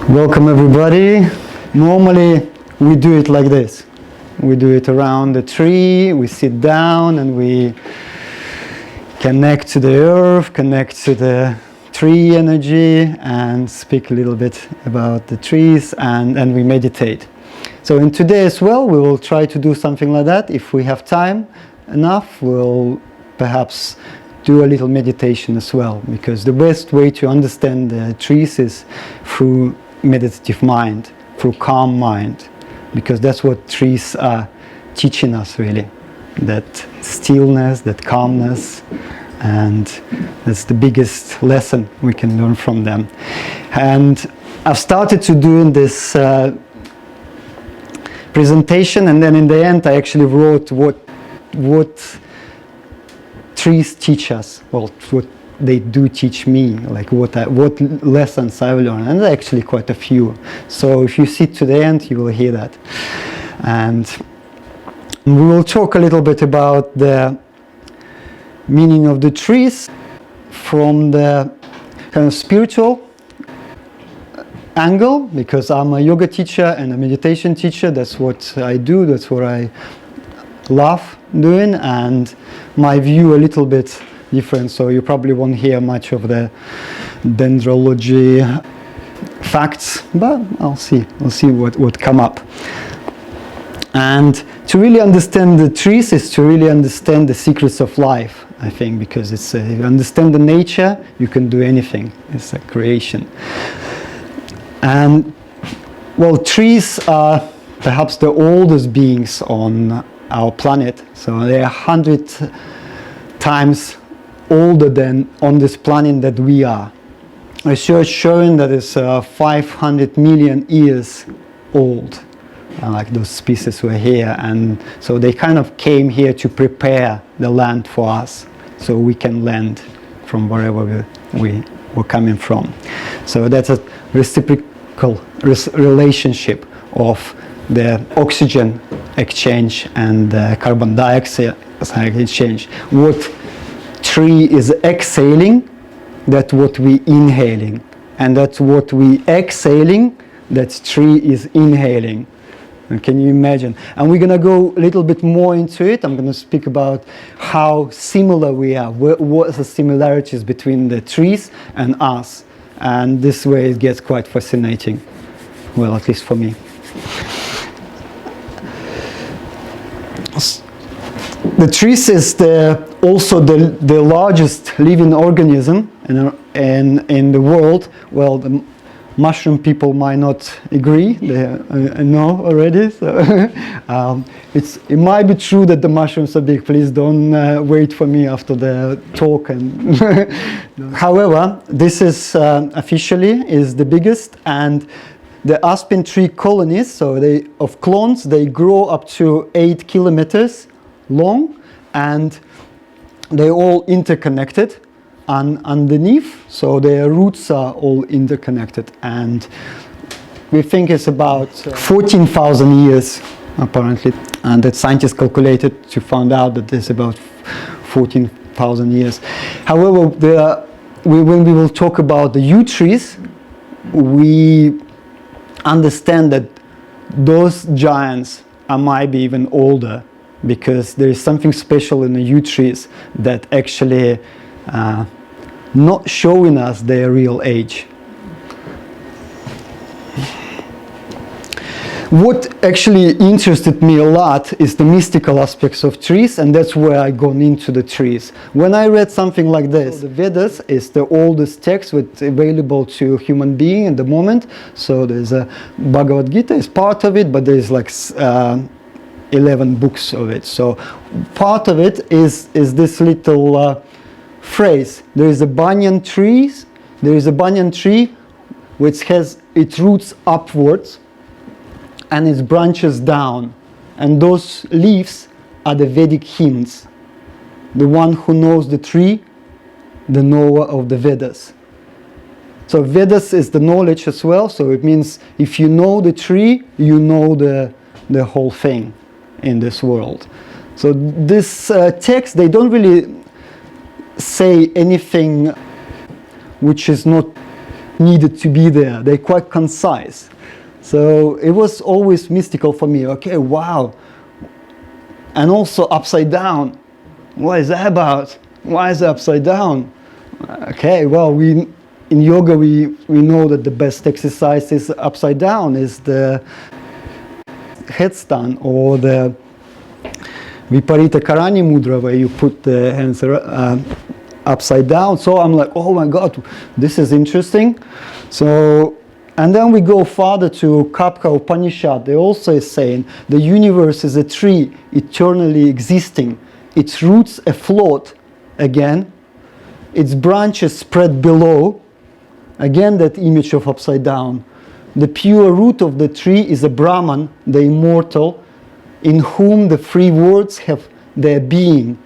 Welcome everybody. Normally we do it like this. We do it around the tree, we sit down and we connect to the earth, connect to the tree energy and speak a little bit about the trees and we meditate. So in today as well we will try to do something like that. If we have time enough, we'll perhaps do a little meditation as well, because the best way to understand the trees is through meditative mind, through calm mind, because that's what trees are teaching us really, that stillness, that calmness, and that's the biggest lesson we can learn from them. And I've started to do this presentation, and then in the end I actually wrote what trees teach us, well, what they do teach me, like what lessons I've learned, and actually quite a few. So if you sit to the end, you will hear that. And we will talk a little bit about the meaning of the trees from the kind of spiritual angle, because I'm a yoga teacher and a meditation teacher. That's what I do, that's what I love doing, and my view a little bit different, so you probably won't hear much of the dendrology facts, but we'll see what come up. And to really understand the trees is to really understand the secrets of life, I think, because it's if you understand the nature, you can do anything. It's a creation. And well, trees are perhaps the oldest beings on our planet, so they are 100 times older than on this planet that we are. Research showing that it's 500 million years old, like those species were here, and so they kind of came here to prepare the land for us, so we can land from wherever we were coming from. So that's a reciprocal relationship of the oxygen exchange and the carbon dioxide exchange. What tree is exhaling, that's what we inhaling, and that's what we exhaling, that tree is inhaling. And can you imagine? And we're gonna go a little bit more into it. I'm gonna speak about how similar we are, what are the similarities between the trees and us, and this way it gets quite fascinating, well, at least for me. The trees is also the largest living organism in the world. Well, the mushroom people might not agree. They know already. So it might be true that the mushrooms are big. Please don't wait for me after the talk. And however, this is officially is the biggest, and the aspen tree colonies, so of clones, they grow up to 8 kilometers long, and they're all interconnected underneath, so their roots are all interconnected, and we think it's about 14,000 years apparently, and that scientists calculated to find out that there's about 14,000 years. However, when we will talk about the yew trees, we understand that those giants might be even older, because there is something special in the yew trees that actually not showing us their real age. What actually interested me a lot is the mystical aspects of trees, and that's where I gone into the trees. When I read something like this, the Vedas is the oldest text available to human being at the moment. So there's a Bhagavad Gita is part of it, but there's like 11 books of it. So part of it is this little phrase: there is a banyan tree, which has its roots upwards and its branches down, and those leaves are the Vedic hymns. The one who knows the tree, the knower of the Vedas. So Vedas is the knowledge as well, so it means if you know the tree, you know the whole thing in this world. So this text, they don't really say anything which is not needed to be there. They're quite concise. So it was always mystical for me. Okay, wow. And also upside down. What is that about? Why is it upside down? Okay, well, in yoga we know that the best exercise is upside down, is the headstand, or the Viparita Karani Mudra, where you put the hands upside down. So I'm like, oh my God, this is interesting. So, and then we go further to Kapha Upanishad. They also is saying the universe is a tree eternally existing. Its roots afloat again. Its branches spread below. Again, that image of upside down. The pure root of the tree is a Brahman, the immortal, in whom the three worlds have their being.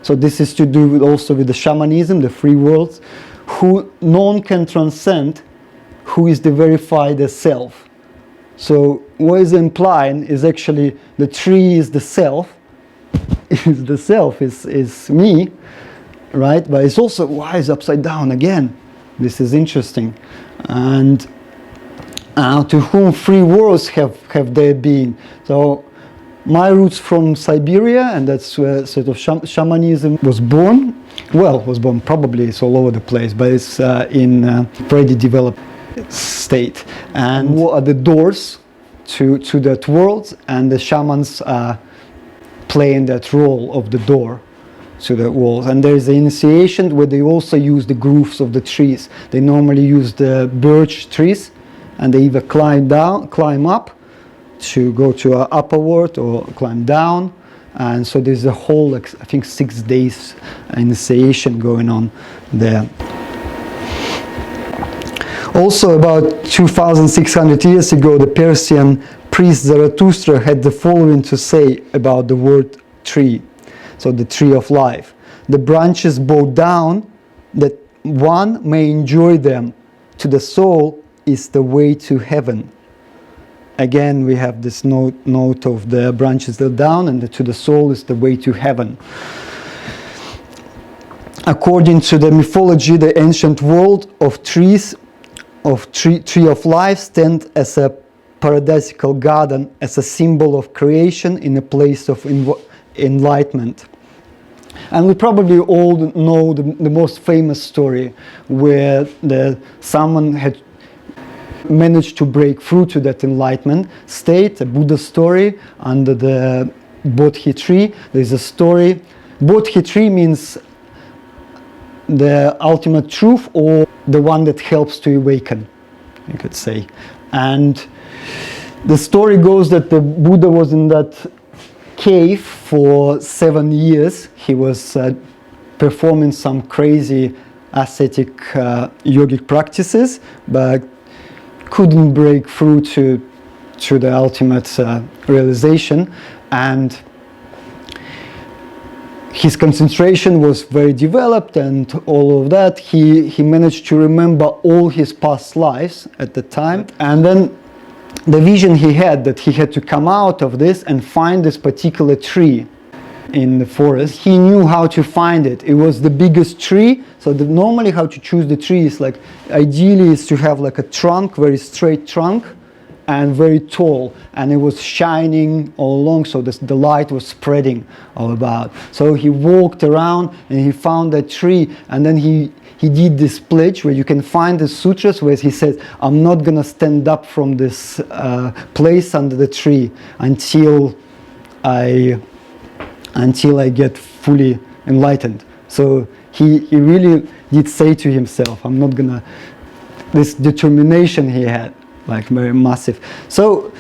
So this is to do with also with the shamanism, the three worlds, who none can transcend, who is the verified as self. So what is implying is actually the tree is the self, is the self, is me, right? But it's also, why is upside down again? This is interesting. And to whom three worlds have their being. So my roots from Siberia, and that's where sort of shamanism was born. Well, was born, probably it's all over the place, but it's in already developed state. And what are the doors to that world? And the shamans are playing that role of the door to the walls. And there is an initiation where they also use the grooves of the trees. They normally use the birch trees, and they either climb up to go to an upper world or climb down. And so there's a whole, I think, 6 days initiation going on there. Also, about 2,600 years ago, the Persian priest Zarathustra had the following to say about the word tree. So the tree of life. The branches bow down that one may enjoy them. To the soul is the way to heaven. Again, we have this note of the branches that down, and to the soul is the way to heaven. According to the mythology, the ancient world of trees, tree of life, stand as a paradisical garden, as a symbol of creation in a place of enlightenment. And we probably all know the most famous story where someone had managed to break through to that enlightenment state, a Buddha story under the Bodhi tree. There's a story. Bodhi tree means the ultimate truth, or the one that helps to awaken, you could say. And the story goes that the Buddha was in that cave for 7 years. He was performing some crazy ascetic yogic practices, but couldn't break through to the ultimate realization. And his concentration was very developed and all of that. He managed to remember all his past lives at the time. And then the vision he had that he had to come out of this and find this particular tree in the forest. He knew how to find it. It was the biggest tree. So normally how to choose the tree is like, ideally is to have like a trunk, very straight trunk, and very tall, and it was shining all along, so the light was spreading all about. So he walked around and he found that tree, and then he did this pledge where you can find the sutras where he said, I'm not gonna stand up from this place under the tree until I get fully enlightened. So he really did say to himself, I'm not gonna, this determination he had, like very massive. So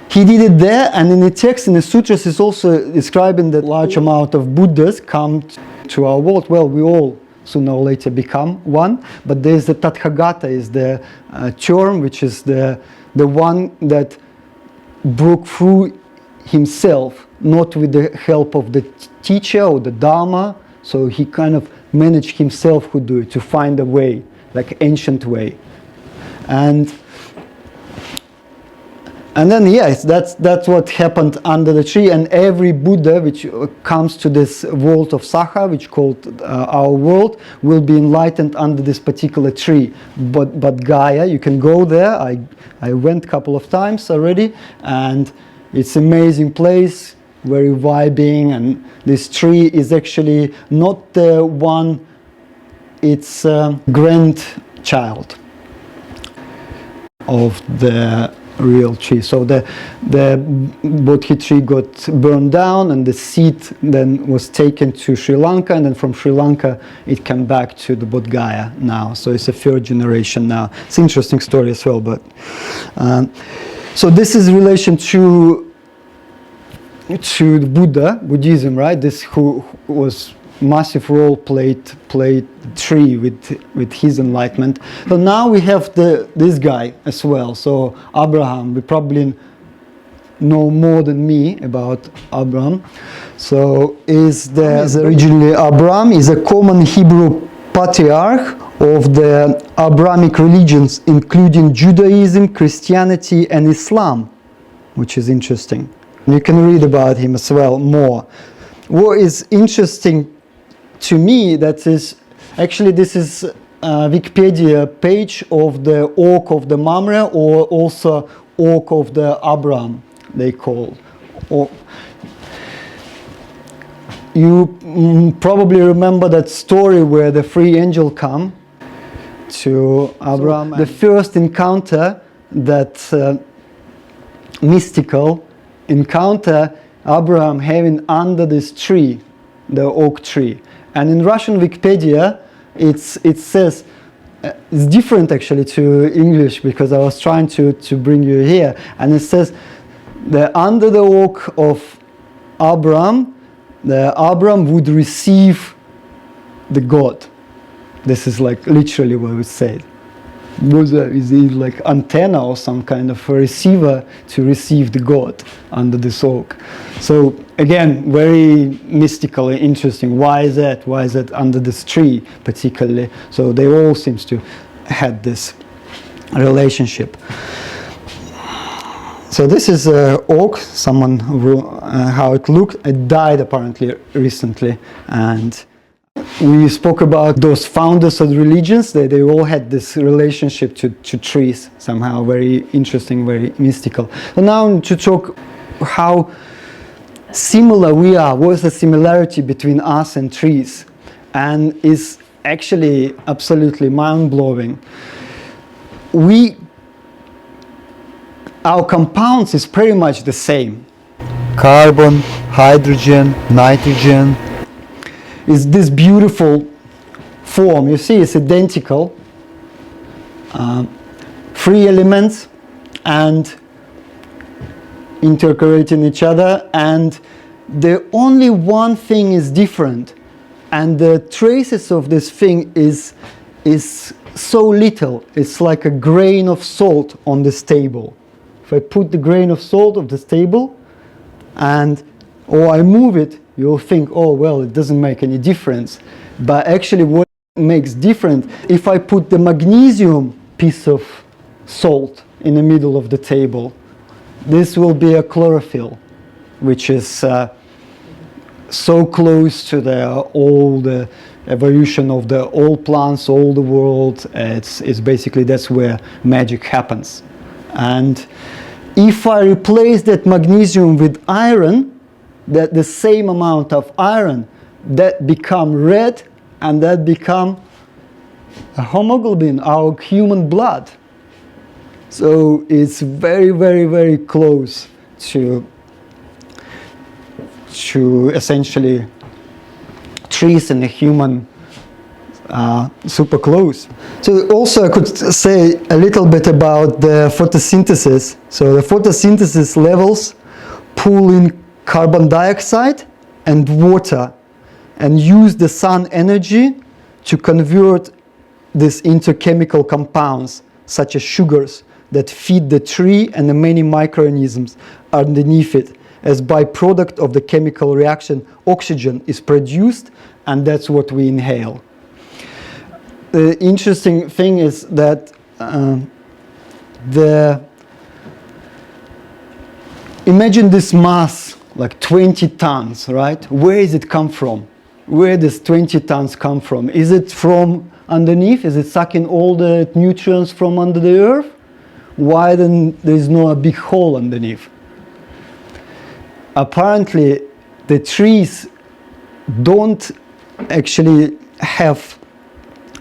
he did it there, and in the text, in the sutras, is also describing that large amount of Buddhas come to our world. Well, we all sooner or later become one, but there's the Tathagata is the term, which is the one that broke through himself, not with the help of the teacher or the Dharma. So he kind of managed himself to do it, to find a way, like ancient way. And And then, yes, that's what happened under the tree. And every Buddha which comes to this world of Saha, which called our world, will be enlightened under this particular tree. But Gaia, you can go there. I went a couple of times already, and it's an amazing place, very vibing. And this tree is actually not the one; it's a grandchild of the real tree. So the Bodhi tree got burned down, and the seed then was taken to Sri Lanka, and then from Sri Lanka it came back to the Bodh Gaya now. So it's a third generation now. It's an interesting story as well. But so this is relation to the Buddhism, right? This who was massive role played tree with his enlightenment. So now we have this guy as well. So Abraham, we probably know more than me about Abraham. So originally Abraham is a common Hebrew patriarch of the Abrahamic religions, including Judaism, Christianity, and Islam, which is interesting. You can read about him as well more. What is interesting to me, that is actually, this is a Wikipedia page of the Oak of the Mamre, or also Oak of the Abraham, they call. You probably remember that story where the three angels come to Abraham. The first encounter, that mystical encounter, Abraham having under this tree, the oak tree. And in Russian Wikipedia, it says, it's different actually to English, because I was trying to bring you here. And it says, under the oak of Abraham, Abraham would receive the God. This is like literally what we said. Is he like antenna or some kind of a receiver to receive the God under this oak? So again, very mystical and interesting. Why is that? Why is that under this tree particularly? So they all seems to had this relationship. So this is oak. Someone how it looked. It died apparently recently, and we spoke about those founders of religions. They all had this relationship to trees somehow, very interesting, very mystical. So now to talk how similar we are. What's the similarity between us and trees? And is actually absolutely mind-blowing. Our compounds is pretty much the same. Carbon, hydrogen, nitrogen. Is this beautiful form. You see, it's identical. 3 elements and intercalating each other, and the only one thing is different, and the traces of this thing is so little. It's like a grain of salt on this table. If I put the grain of salt on this table or I move it, you'll think, oh well, it doesn't make any difference. But actually what makes different, if I put the magnesium piece of salt in the middle of the table, this will be a chlorophyll, which is so close to all the evolution of all plants, all the world. It's basically, that's where magic happens. And if I replace that magnesium with iron, that the same amount of iron, that become red, and that become a hemoglobin, our human blood. So it's very, very, very close to essentially trees and the human, super close. So also I could say a little bit about the photosynthesis. So the photosynthesis levels pull in carbon dioxide and water and use the sun energy to convert this into chemical compounds such as sugars that feed the tree and the many microorganisms underneath it. As byproduct of the chemical reaction, oxygen is produced, and that's what we inhale. The interesting thing is that imagine this mass, like 20 tons, right? Where does it come from? Where does 20 tons come from? Is it from underneath? Is it sucking all the nutrients from under the earth? Why then there's no a big hole underneath? Apparently, the trees don't actually have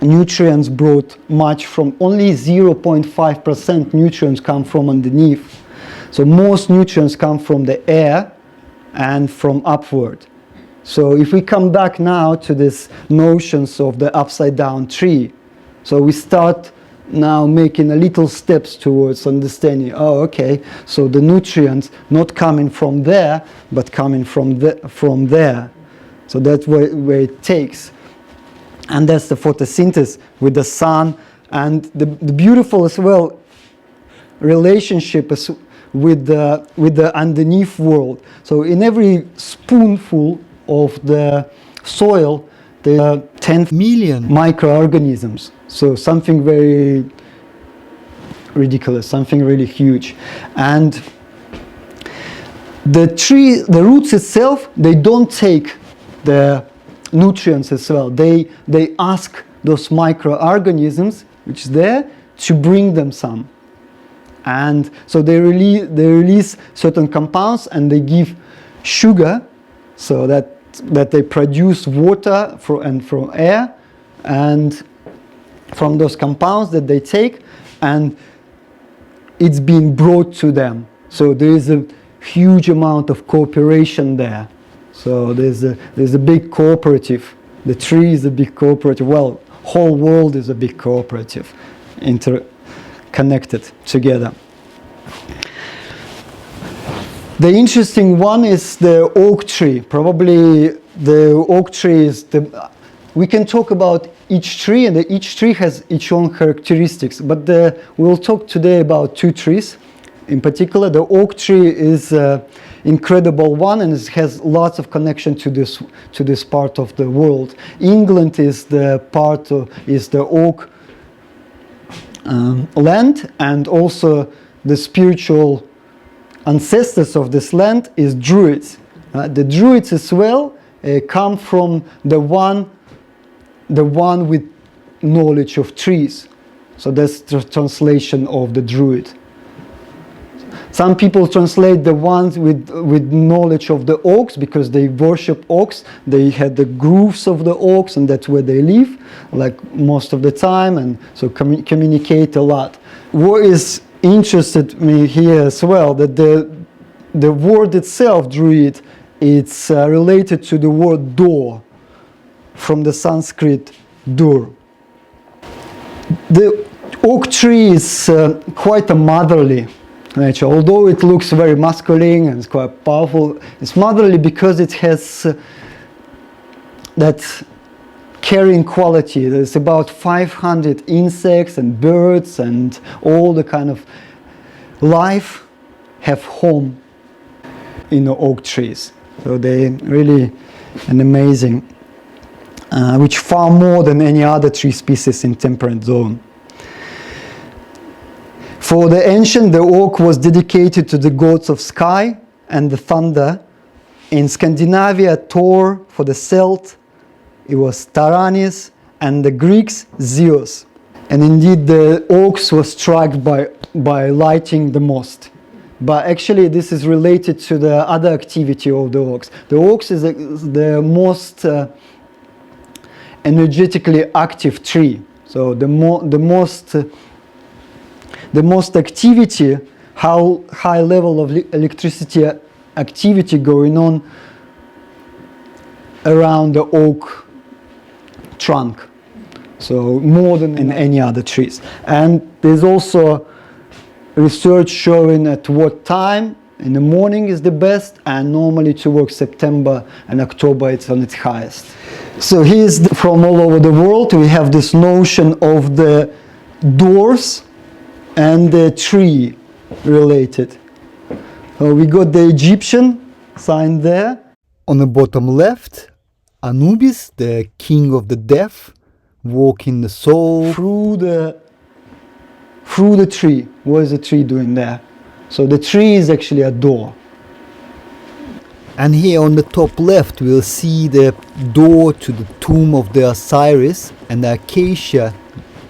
nutrients brought much from, only 0.5% nutrients come from underneath. So most nutrients come from the air and from upward. So if we come back now to this notions of the upside down tree, so we start now making a little steps towards understanding, oh, okay, so the nutrients not coming from there, but coming from there. So that's where it takes. And that's the photosynthesis with the sun, and the beautiful as well relationship with the underneath world. So in every spoonful of the soil, there are 10 million microorganisms. So something very ridiculous, something really huge. And the tree, the roots itself, they don't take the nutrients as well. They ask those microorganisms, which is there, to bring them some. And so they release certain compounds, and they give sugar, so that they produce water from air, and from those compounds that they take, and it's being brought to them. So there is a huge amount of cooperation there. So there's a big cooperative. The tree is a big cooperative. Well, whole world is a big cooperative, interconnected together. The interesting one is the oak tree. Probably the oak tree is the. We can talk about each tree, and each tree has its own characteristics. But we'll talk today about two trees. In particular, the oak tree is an incredible one, and it has lots of connection to this part of the world. England is the oak land, and also the spiritual ancestors of this land is Druids. The Druids as well come from the one with knowledge of trees. So that's the translation of the Druid. Some people translate the ones with knowledge of the oaks, because they worship oaks. They had the grooves of the oaks, and that's where they live, like most of the time, and so communicate a lot. What is interested me here as well, that the word itself, Druid, it's related to the word door, from the Sanskrit dur. The oak tree is quite a motherly nature. Although it looks very masculine and it's quite powerful, it's motherly because it has that carrying quality. There's about 500 insects and birds and all the kind of life have home in the oak trees. So they really an amazing, which far more than any other tree species in temperate zone. For the ancient, the oak was dedicated to the gods of sky and the thunder. In Scandinavia, Thor. For the Celt, it was Taranis, and the Greeks, Zeus. And indeed, the oaks were struck by lighting the most. But actually, this is related to the other activity of the oaks. The oaks is the most energetically active tree. So the most activity, how high level of electricity activity going on around the oak trunk. So more than in any other trees. And there's also research showing at what time in the morning is the best, and normally towards September and October it's on its highest. So here's from all over the world. We have this notion of the doors and the tree related. So we got the Egyptian sign there. On the bottom left, Anubis, the king of the deaf, walking the soul through the tree. What is the tree doing there? So the tree is actually a door. And here on the top left we'll see the door to the tomb of the Osiris and the acacia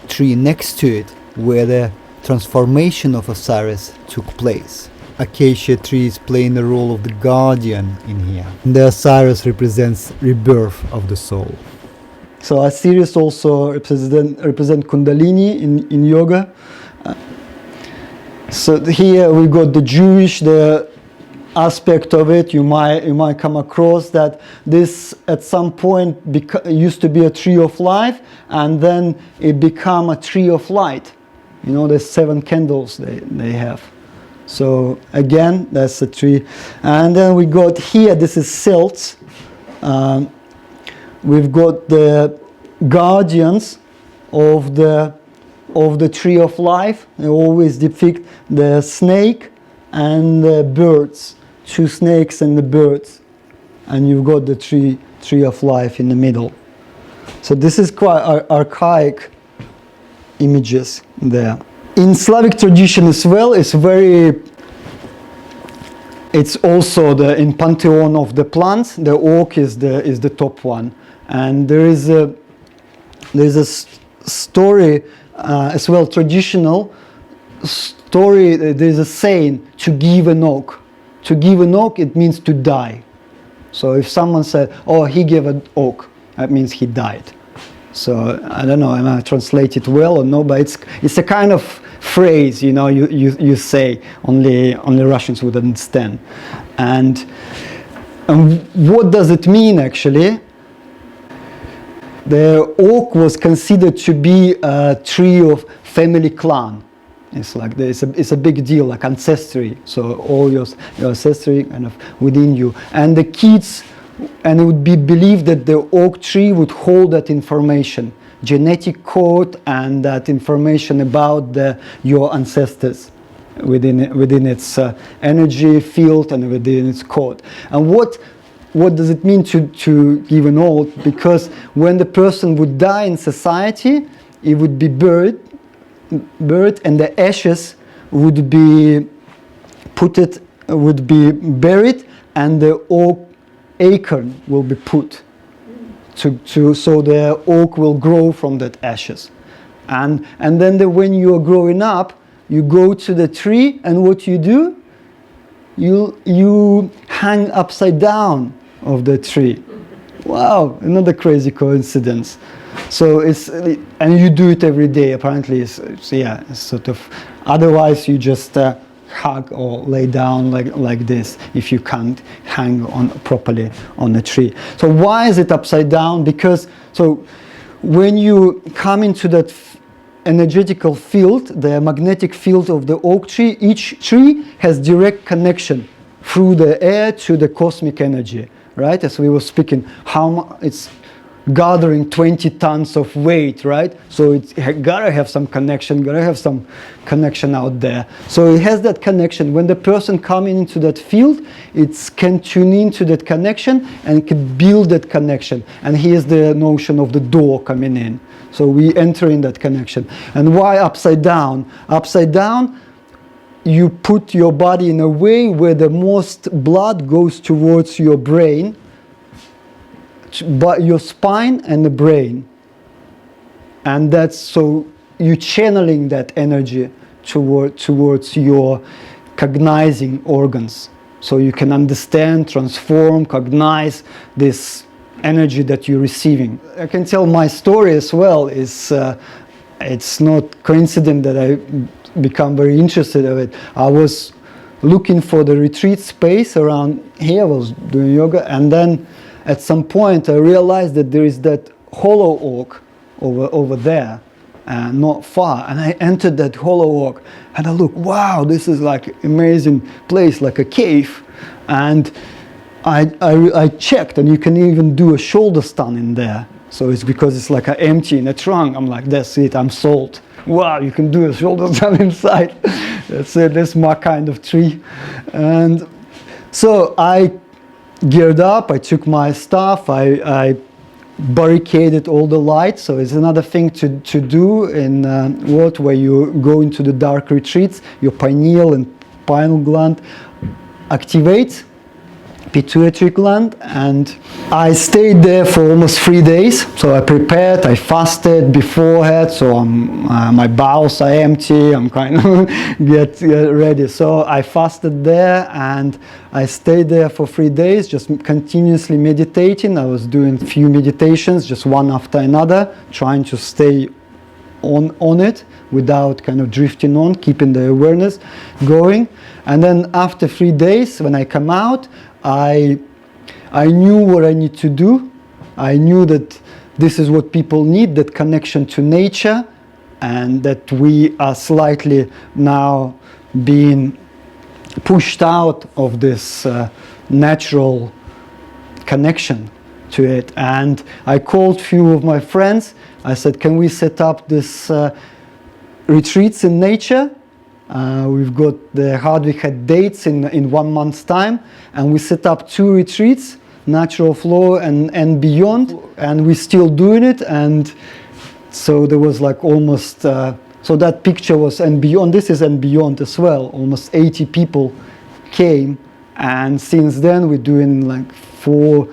tree next to it, where the transformation of Osiris took place. Acacia trees playing the role of the guardian in here. And the Osiris represents rebirth of the soul. So Osiris also represent Kundalini in yoga. So here we got the aspect of it. You might come across that this at some point used to be a tree of life, and then it became a tree of light. You know, there's 7 candles they have. So again, that's a tree. And then we got here, this is celts. We've got the guardians of the tree of life. They always depict the snake and the birds, 2 snakes and the birds, and you've got the tree of life in the middle. So this is quite archaic images there. In Slavic tradition as well, it's also in pantheon of the plants. The oak is the top one, and there's a story as well, traditional story. There's a saying, to give an oak. To give an oak, it means to die. So if someone said, oh, he gave an oak, that means he died. So I don't know, am I translate it well or no, but it's a kind of phrase, you know, you say, only Russians would understand. And what does it mean actually? The oak was considered to be a tree of family clan. It's like it's a big deal, like ancestry. So all your ancestry kind of within you, and the kids, and it would be believed that the oak tree would hold that information, genetic code, and that information about your ancestors within its energy field and within its code. And what does it mean to give an oath? Because when the person would die in society, it would be buried, and the ashes would be buried, and the oak acorn will be put so the oak will grow from that ashes. And then when you are growing up, you go to the tree, and what you do? You hang upside down of the tree. Wow, another crazy coincidence. So and you do it every day. Apparently, it's sort of. Otherwise, you just hug or lay down like this if you can't hang on properly on the tree. So why is it upside down? Because when you come into that energetical field, the magnetic field of the oak tree, each tree has direct connection through the air to the cosmic energy, right? As we were speaking, it's gathering 20 tons of weight, right? So it's gotta have some connection, out there. So it has that connection. When the person coming into that field, it can tune into that connection and can build that connection. And here's the notion of the door coming in. So we enter in that connection. And why upside down? Upside down, you put your body in a way where the most blood goes towards your brain, but your spine and the brain, and that's so you're channeling that energy towards your cognizing organs, so you can understand, transform, cognize this energy that you're receiving. I can tell my story as well. It's not coincident that I become very interested in it. I was looking for the retreat space around here. I was doing yoga, and then at some point I realized that there is that hollow oak over there, not far, and I entered that hollow oak and I looked, wow, this is like amazing place, like a cave. And I checked, and you can even do a shoulder stand in there. So it's because it's like empty in a trunk. I'm like, that's it, I'm sold. Wow, you can do a shoulder stand inside. That's it, that's my kind of tree. And so I geared up, I took my stuff, I barricaded all the lights. So it's another thing to do in where you go into the dark retreats, your pineal and pineal gland activates, pituitary gland, and I stayed there for almost 3 days. So I prepared, I fasted beforehand, so my bowels are empty, I'm kind of get ready. So I fasted there and I stayed there for 3 days, just continuously meditating. I was doing few meditations, just one after another, trying to stay on it without kind of drifting on, keeping the awareness going. And then after 3 days, when I come out, I knew what I need to do. I knew that this is what people need, that connection to nature, and that we are slightly now being pushed out of this natural connection to it. And I called few of my friends. I said, can we set up this retreats in nature? We've got the Hardwick had dates in 1 month's time, and we set up 2 retreats, natural flow and beyond, and we're still doing it. And so there was like almost so that picture was and beyond. This is and beyond as well. Almost 80 people came, and since then we're doing like four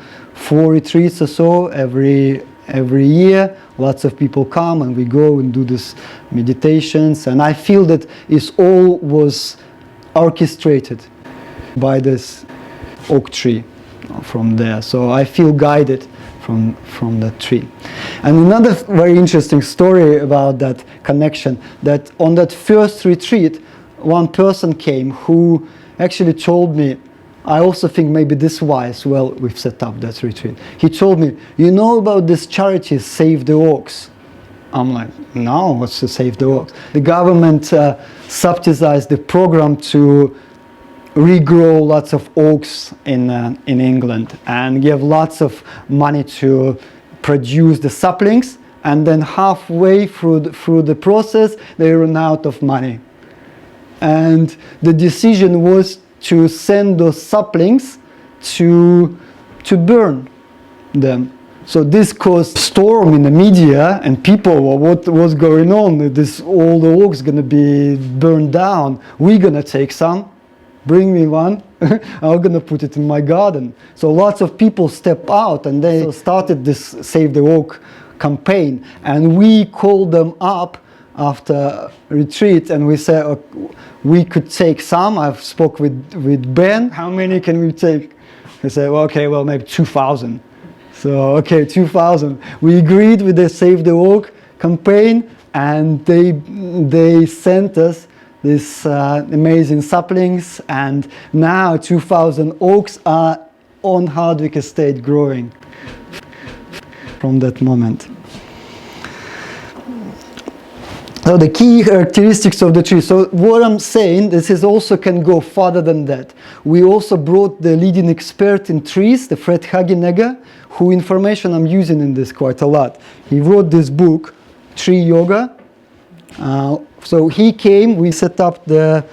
retreats or so every year. Lots of people come and we go and do this meditations, and I feel that it all was orchestrated by this oak tree from there. So I feel guided from that tree. And another very interesting story about that connection, that on that first retreat, one person came who actually told me, I also think maybe this wise, well, we've set up that retreat. He told me, you know about this charity, Save the Oaks? I'm like, no, what's to Save the Oaks? The government subsidized the program to regrow lots of oaks in England and give lots of money to produce the saplings, and then halfway through the process, they run out of money. And the decision was to send those saplings to burn them. So this caused storm in the media, and people were, what was going on? All the oaks gonna be burned down. We're gonna take some. Bring me one. I'm gonna put it in my garden. So lots of people step out, and they started this Save the Oak campaign. And we called them up after retreat, and we said we could take some. I've spoke with Ben. How many can we take? He said, well, okay, well, maybe 2,000. So okay, 2,000. We agreed with the Save the Oak campaign, and they sent us this amazing saplings, and now 2,000 oaks are on Hardwick Estate growing from that moment. So the key characteristics of the tree. So what I'm saying, this is also can go further than that. We also brought the leading expert in trees, the Fred Hagenegger, who information I'm using in this quite a lot. He wrote this book, Tree Yoga. So he came, we set up the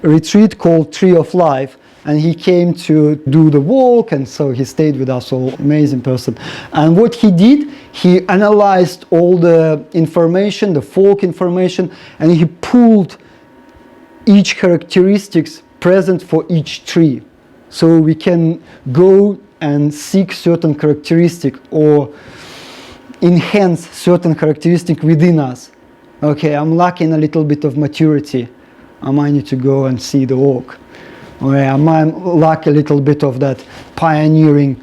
retreat called Tree of Life, and he came to do the walk, and so he stayed with us, all amazing person. And what he did, he analyzed all the information, the folk information, and he pulled each characteristics present for each tree. So we can go and seek certain characteristic or enhance certain characteristic within us. Okay, I'm lacking a little bit of maturity. I might need to go and see the oak. Or I might lack a little bit of that pioneering,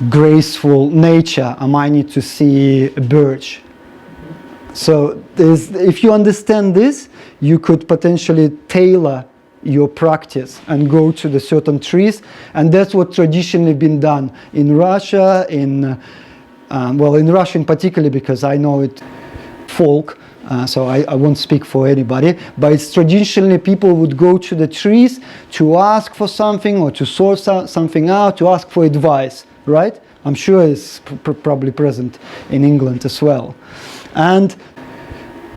graceful nature. I might need to see a birch. So if you understand this, you could potentially tailor your practice and go to the certain trees, and that's what traditionally been done in Russia, in Russia in particular, because I know it folk, so I won't speak for anybody, but it's traditionally people would go to the trees to ask for something or to sort something out, to ask for advice, right? I'm sure it's probably present in England as well. And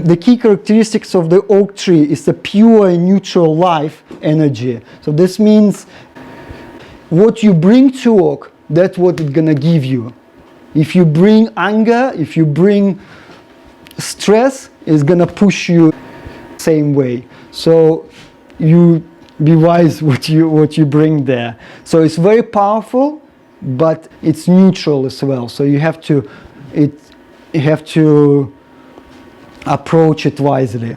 the key characteristics of the oak tree is the pure and neutral life energy. So this means what you bring to oak, that's what it's gonna give you. If you bring anger, if you bring stress, it's gonna push you same way. So you be wise what you bring there. So it's very powerful, but it's neutral as well. So you have to approach it wisely.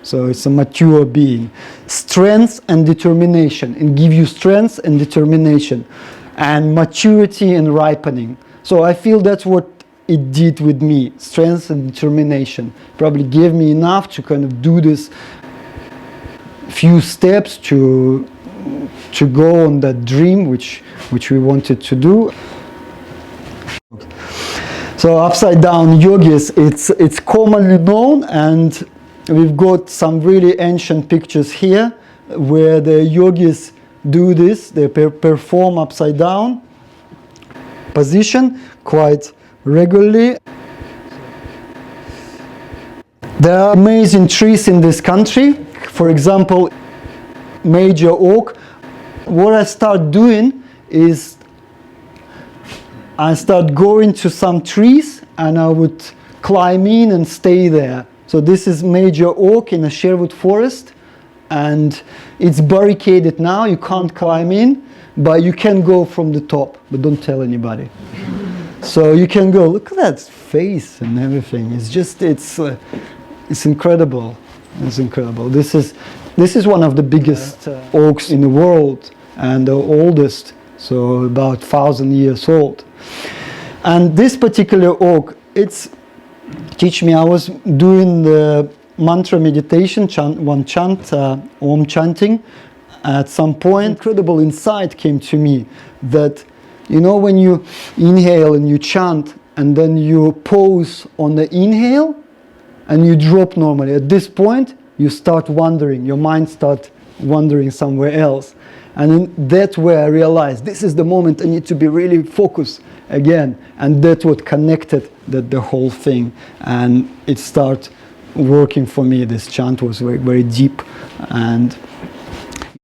So it's a mature being. Strength and determination, and give you strength and determination, and maturity and ripening. So I feel that's what it did with me, strength and determination. Probably gave me enough to kind of do this few steps to go on that dream which we wanted to do. So upside down yogis, it's commonly known, and we've got some really ancient pictures here where the yogis do this. They perform upside down position quite regularly. There are amazing trees in this country. For example, major oak. What I start doing is I start going to some trees and I would climb in and stay there. So this is major oak in a Sherwood forest, and it's barricaded now. You can't climb in, but you can go from the top, but don't tell anybody. So you can go. Look at that face and everything. It's just it's incredible. It's incredible. This is one of the biggest oaks in the world and the oldest. So about 1,000 years old. And this particular oak, it's teach me. I was doing the mantra meditation, one chant, Om chanting. At some point, incredible insight came to me that, you know, when you inhale and you chant and then you pause on the inhale and you drop normally, at this point you start wandering, your mind starts wandering somewhere else. And in that way I realized this is the moment I need to be really focused again, and that's what connected the whole thing, and it started working for me. This chant was very, very deep, and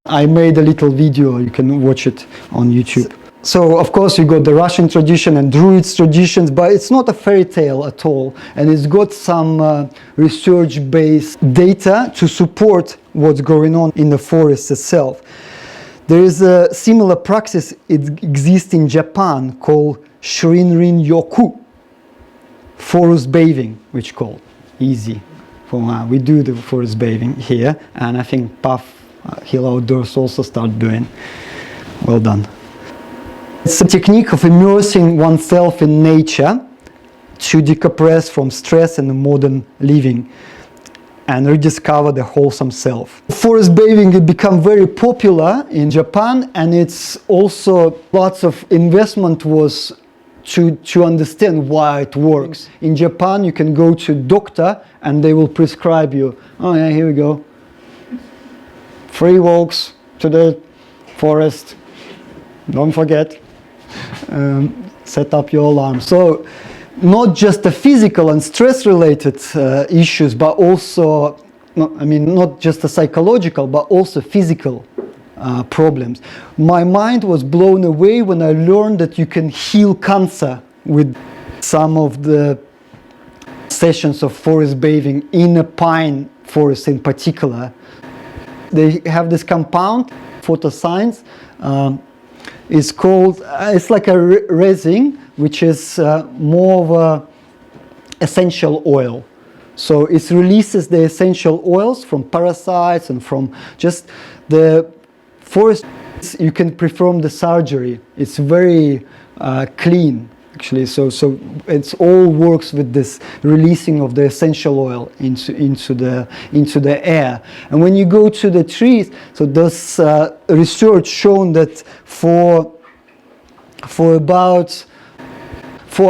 I made a little video. You can watch it on YouTube. So of course you got the Russian tradition and Druids traditions, but it's not a fairy tale at all, and it's got some research-based data to support what's going on in the forest itself. There is a similar practice. It exists in Japan called Shinrin Yoku, forest bathing, which called easy. We do the forest bathing here, and I think Puff Hill Outdoors also start doing. Well done. It's a technique of immersing oneself in nature to decompress from stress and modern living and rediscover the wholesome self. Forest bathing has become very popular in Japan, and it's also lots of investment was to understand why it works. In Japan you can go to a doctor and they will prescribe you, oh yeah, here we go, 3 walks to the forest, don't forget, set up your alarm. So not just the physical and stress related issues, but also, not just the psychological, but also physical problems. My mind was blown away when I learned that you can heal cancer with some of the sessions of forest bathing in a pine forest in particular. They have this compound, photoscience, it's called, it's like a resin, which is more of a essential oil. So it releases the essential oils from parasites and from just the forest. You can perform the surgery. It's very clean, actually. So it's all works with this releasing of the essential oil into the air. And when you go to the trees, so there's research shown that for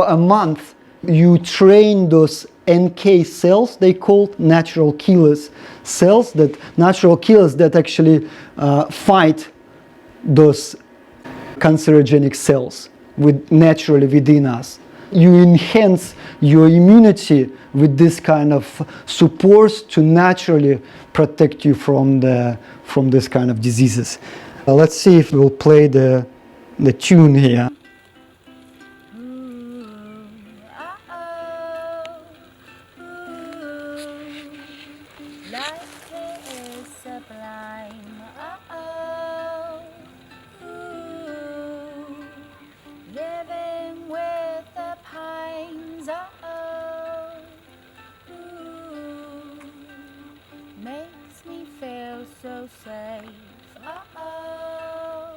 a month, you train those NK cells, they call natural killers cells, natural killers that actually fight those cancerogenic cells naturally within us. You enhance your immunity with this kind of supports to naturally protect you from this kind of diseases. Let's see if we'll play the tune here. Life is sublime. so safe. Uh-oh.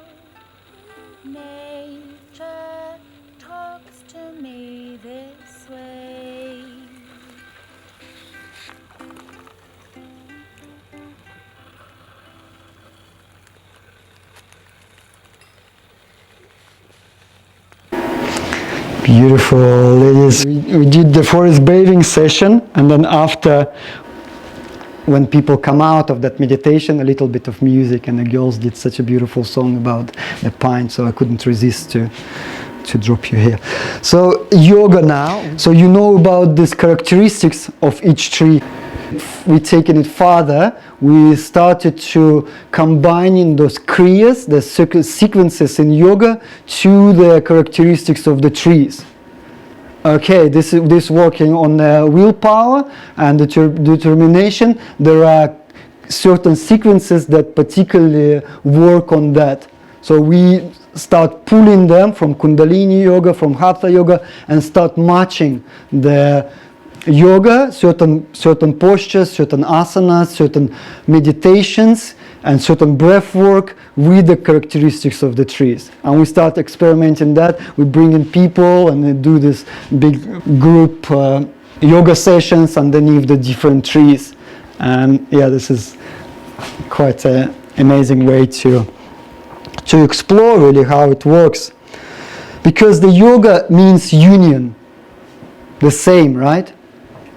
Nature talks to me this way. Beautiful, ladies. We did the forest bathing session, and then after, when people come out of that meditation, a little bit of music, and the girls did such a beautiful song about the pine, so I couldn't resist to drop you here. So yoga now, so you know about these characteristics of each tree. We're taking it further. We started to combining those kriyas, the sequences in yoga, to the characteristics of the trees. Okay, this working on willpower and determination. There are certain sequences that particularly work on that. So we start pulling them from Kundalini yoga, from Hatha yoga, and start matching the yoga, certain postures, certain asanas, certain meditations, and certain breath work with the characteristics of the trees. And we start experimenting that. We bring in people and we do this big group yoga sessions underneath the different trees. And yeah, this is quite an amazing way to explore really how it works. Because the yoga means union. The same, right?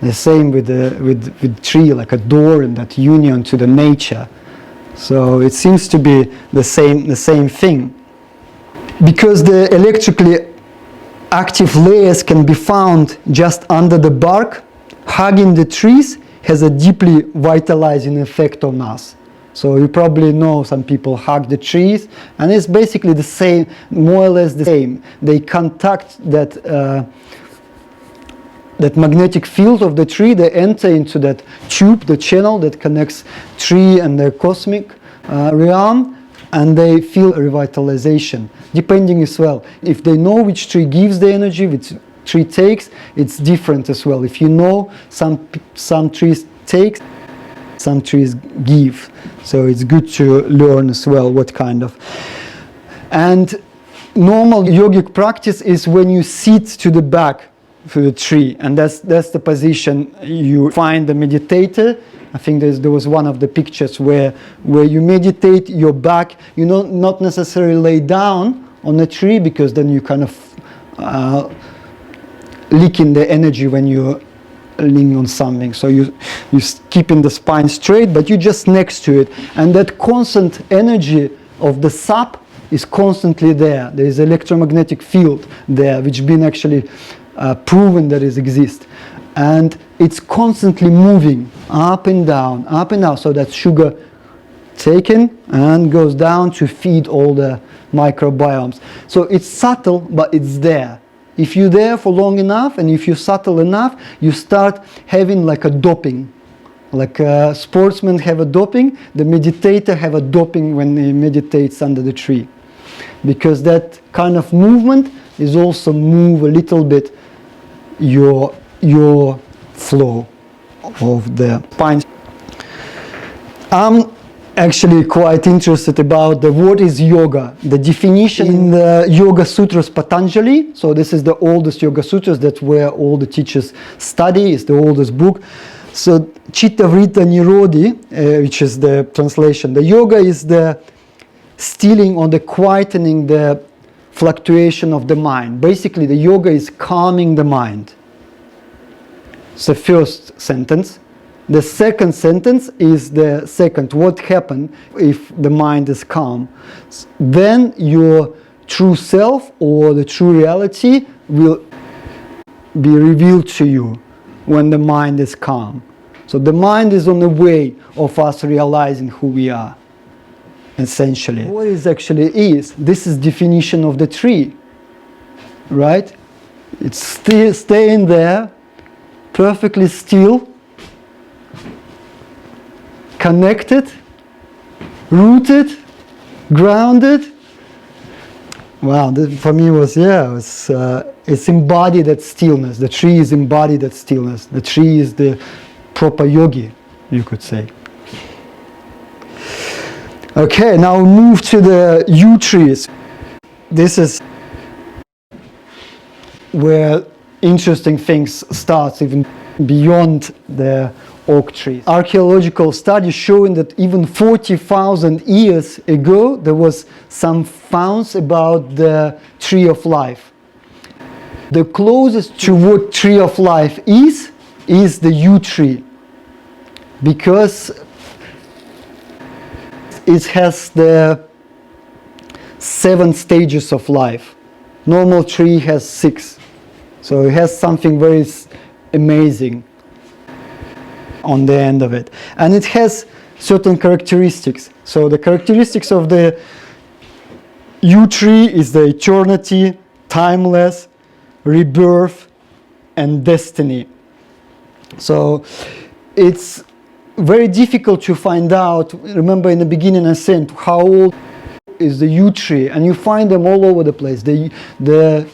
The same with tree, like a door and that union to the nature. So it seems to be the same thing. Because the electrically active layers can be found just under the bark, hugging the trees has a deeply vitalizing effect on us. So you probably know some people hug the trees, and it's basically the same, more or less the same. They contact that magnetic field of the tree, they enter into that tube, the channel that connects tree and the cosmic realm, and they feel revitalization, depending as well. If they know which tree gives the energy, which tree takes, it's different as well. If you know, some trees take, some trees give. So it's good to learn as well what kind of. And normal yogic practice is when you sit to the back to the tree, and that's the position you find the meditator. I think there was one of the pictures where you meditate your back. You not necessarily lay down on a tree, because then you kind of leaking the energy when you're leaning on something. So you keeping the spine straight, but you're just next to it, and that constant energy of the sap is constantly there. There is electromagnetic field there, which been actually proven that it exists, and it's constantly moving up and down, so that sugar taken and goes down to feed all the microbiomes. So it's subtle, but it's there. If you're there for long enough, and if you're subtle enough, you start having like a doping. Like sportsmen have a doping, the meditator have a doping when he meditates under the tree. Because that kind of movement is also move a little bit your flow of the spine. I'm actually quite interested about what is yoga. The definition in the Yoga Sutras Patanjali. So this is the oldest Yoga Sutras, that's where all the teachers study. It's the oldest book. So Chitta Vritta Nirodhi, which is the translation. The yoga is the stilling or the quietening the fluctuation of the mind. Basically, the yoga is calming the mind. It's the first sentence. The second sentence is the second. What happened if the mind is calm? Then your true self or the true reality will be revealed to you when the mind is calm. So the mind is on the way of us realizing who we are. Essentially, what it actually is, this is definition of the tree, right? It's still staying there, perfectly still, connected, rooted, grounded. Wow, that for me was, it's embodied that stillness. The tree is embodied that stillness. The tree is the proper yogi, you could say. Okay, now we move to the yew trees. This is where interesting things start, even beyond the oak trees. Archaeological studies showing that even 40,000 years ago there was some founds about the tree of life. The closest to what tree of life is the yew tree, because it has the 7 stages of life. Normal tree has 6. So it has something very amazing on the end of it. And it has certain characteristics. So the characteristics of the yew tree is the eternity, timeless, rebirth, and destiny. So it's very difficult to find out. Remember in the beginning I said how old is the yew tree, and you find them all over the place. The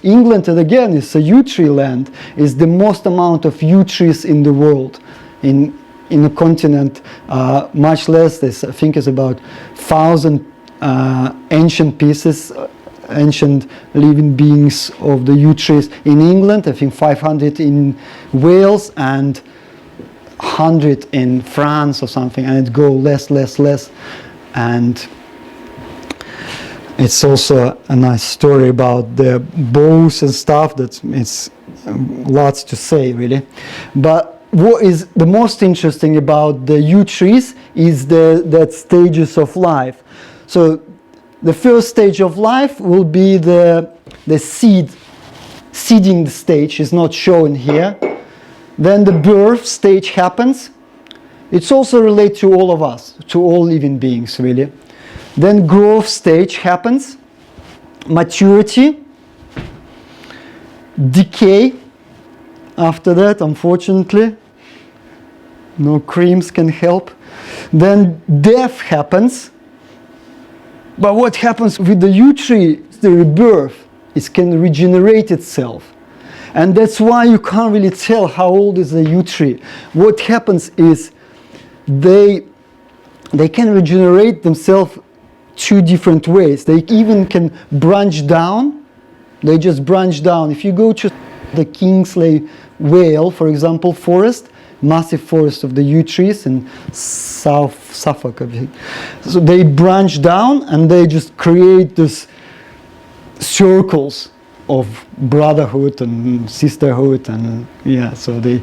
England, and again, is a yew tree land. Is the most amount of yew trees in the world, in the continent. Much less. This I think is about 1,000 ancient pieces, ancient living beings of the yew trees in England. I think 500 in Wales and 100 in France or something, and it goes less, and it's also a nice story about the bows and stuff. That it's lots to say really. But what is the most interesting about the yew trees is that stages of life. So the first stage of life will be the seeding stage, is not shown here. Then the birth stage happens. It's also related to all of us, to all living beings really. Then growth stage happens, maturity, decay after that, unfortunately. No creams can help. Then death happens. But what happens with the yew tree, the rebirth, it can regenerate itself. And that's why you can't really tell how old is the yew tree. What happens is they can regenerate themselves 2 different ways. They even can branch down. They just branch down. If you go to the Kingsley Vale, for example, forest, massive forest of the yew trees in South Suffolk, I think. So they branch down and they just create these circles of brotherhood and sisterhood, and yeah, so they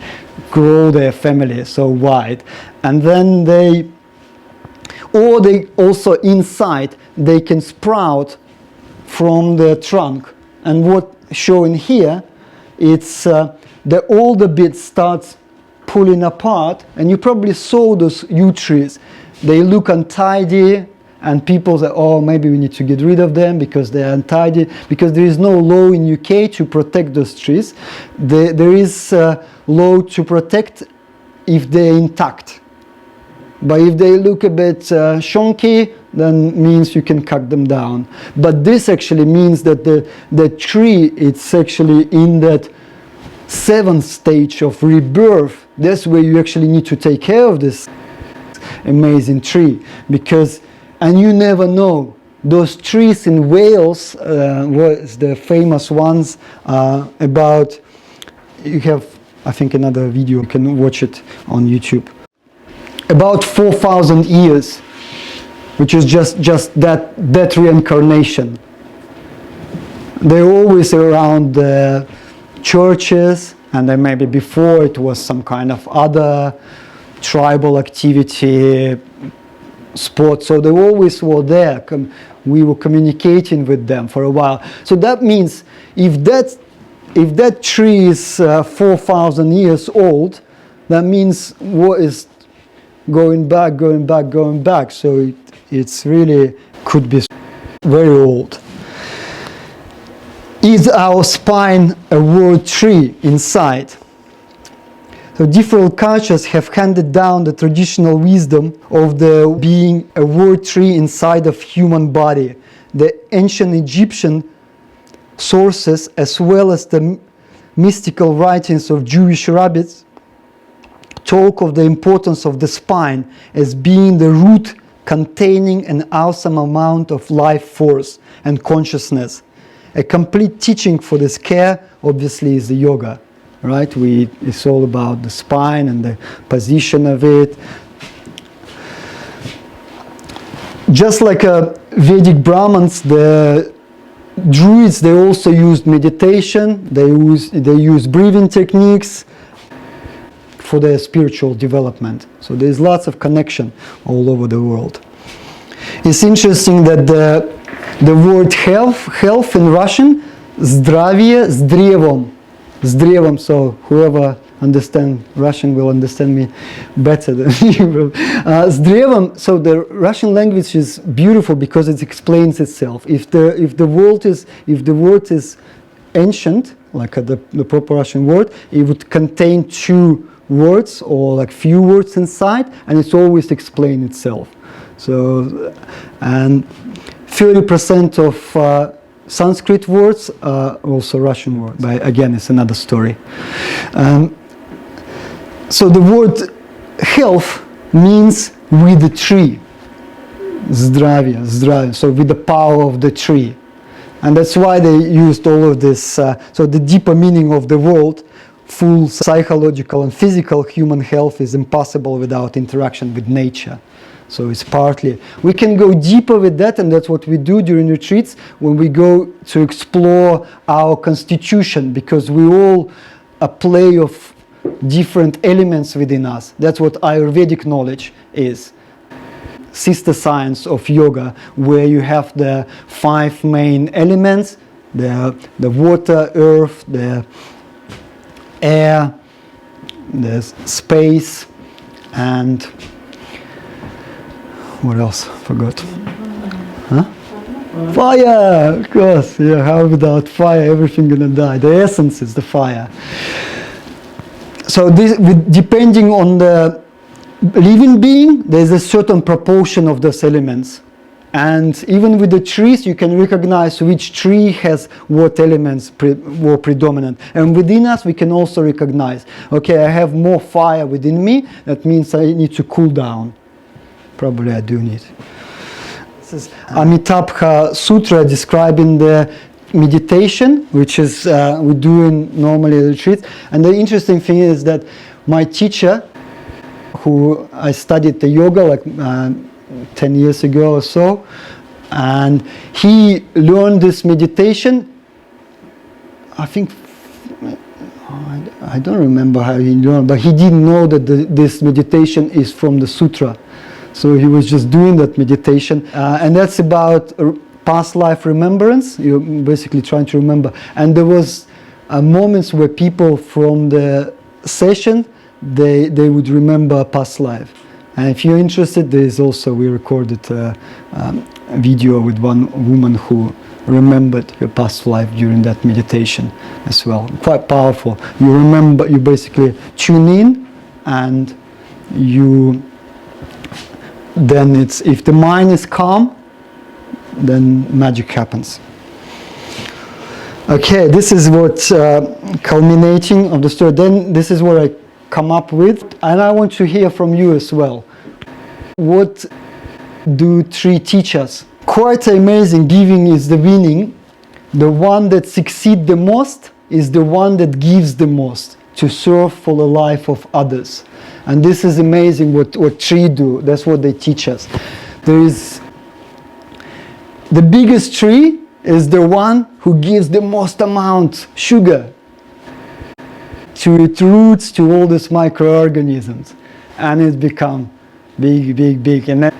grow their family so wide. And then they also inside they can sprout from the trunk. And what shown here, it's the older bit starts pulling apart, and you probably saw those yew trees. They look untidy, and people say, oh, maybe we need to get rid of them because they're untidy, because there is no law in UK to protect those trees. There is a law to protect if they're intact. But if they look a bit shonky, then means you can cut them down. But this actually means that the tree, it's actually in that 7th stage of rebirth. That's where you actually need to take care of this amazing tree, because, and you never know, those trees in Wales was the famous ones about, you have, I think, another video, you can watch it on YouTube. About 4,000 years, which is just that reincarnation. They're always around the churches, and then maybe before it was some kind of other tribal activity, sport. So they always were there. We were communicating with them for a while. So that means if that tree is 4,000 years old, that means what is going back. So it's really could be very old. Is our spine a world tree inside? So different cultures have handed down the traditional wisdom of the being a world tree inside of human body. The ancient Egyptian sources, as well as the mystical writings of Jewish rabbis, talk of the importance of the spine as being the root containing an awesome amount of life force and consciousness. A complete teaching for this care, obviously, is the yoga, right? It's all about the spine and the position of it. Just like Vedic Brahmins, the Druids, they also used meditation, they use breathing techniques for their spiritual development. So there's lots of connection all over the world. It's interesting that the word health in Russian, zdravie, zdrevom, so whoever understands Russian will understand me better than you will. Zdrevom, so the Russian language is beautiful because it explains itself. If the word is ancient, like the proper Russian word, it would contain two words or like few words inside, and it's always explain itself. So, and 30% of Sanskrit words are also Russian words, but again, it's another story. So the word health means with the tree, zdravie, so with the power of the tree. And that's why they used all of this, so the deeper meaning of the word, full psychological and physical human health is impossible without interaction with nature. So it's partly, we can go deeper with that, and that's what we do during retreats when we go to explore our constitution, because we all a play of different elements within us. That's what Ayurvedic knowledge is. Sister science of yoga, where you have the 5 main elements, the water, earth, the air, the space, and what else? Forgot. Huh? Fire, of course. Yeah, how without fire everything gonna die? The essence is the fire. So this, depending on the living being, there's a certain proportion of those elements. And even with the trees, you can recognize which tree has what elements were predominant. And within us, we can also recognize, okay, I have more fire within me, that means I need to cool down. Probably I do need. This is Amitabha Sutra describing the meditation, which is we do in normally retreats. And the interesting thing is that my teacher, who I studied the yoga like 10 years ago or so, and he learned this meditation, I think, I don't remember how he learned, but he didn't know that this meditation is from the sutra. So he was just doing that meditation, and that's about past life remembrance. You're basically trying to remember. And there was moments where people from the session, they would remember past life. And if you're interested, there is also, we recorded a video with one woman who remembered her past life during that meditation as well. Quite powerful. You remember, you basically tune in, and then it's, if the mind is calm, then magic happens. Okay, this is what culminating of the story. Then this is what I come up with, and I want to hear from you as well. What do tree teach us? Quite amazing. Giving is the winning. The one that succeeds the most is the one that gives the most to serve for the life of others. And this is amazing what tree do. That's what they teach us. There is the biggest tree is the one who gives the most amount sugar to its roots, to all these microorganisms, and it becomes big, and then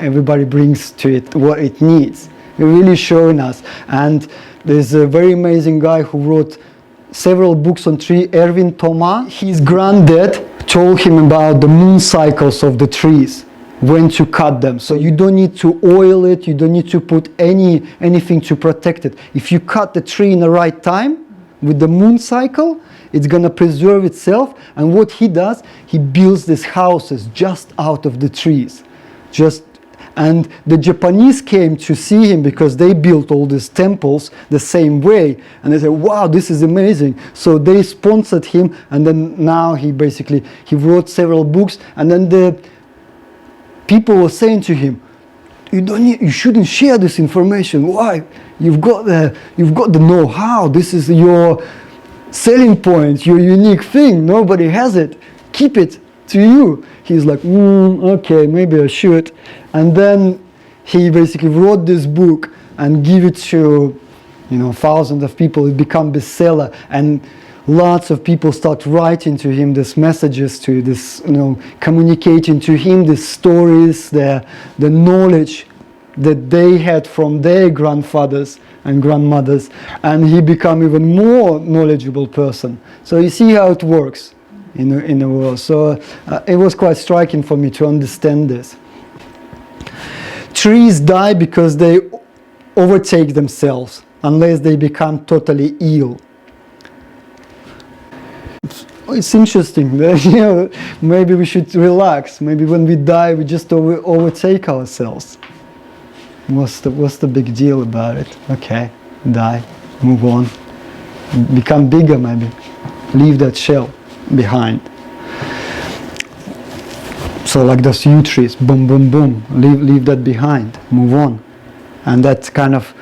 everybody brings to it what it needs. They're really showing us. And there's a very amazing guy who wrote several books on tree, Erwin Thomas. His granddad told him about the moon cycles of the trees, when to cut them. So you don't need to oil it, you don't need to put anything to protect it. If you cut the tree in the right time, with the moon cycle, it's gonna preserve itself. And what he does, he builds these houses just out of the trees. And the Japanese came to see him because they built all these temples the same way. And they said, wow, this is amazing. So they sponsored him, and then now he wrote several books. And then people were saying to him, you shouldn't share this information. Why? You've got the know-how. This is your selling point, your unique thing. Nobody has it. Keep it to you. He's like, okay, maybe I should. And then he basically wrote this book and give it to, thousands of people. It became bestseller, and lots of people start writing to him these messages, to this, communicating to him these stories, the knowledge that they had from their grandfathers and grandmothers, and he became even more knowledgeable person. So you see how it works in the world. So it was quite striking for me to understand this. Trees die because they overtake themselves, unless they become totally ill. It's interesting that, maybe we should relax. Maybe when we die, we just overtake ourselves. What's the big deal about it? Okay, die, move on, become bigger maybe, leave that shell behind. So like those yew trees, boom, boom, boom, leave that behind, move on. And that kind of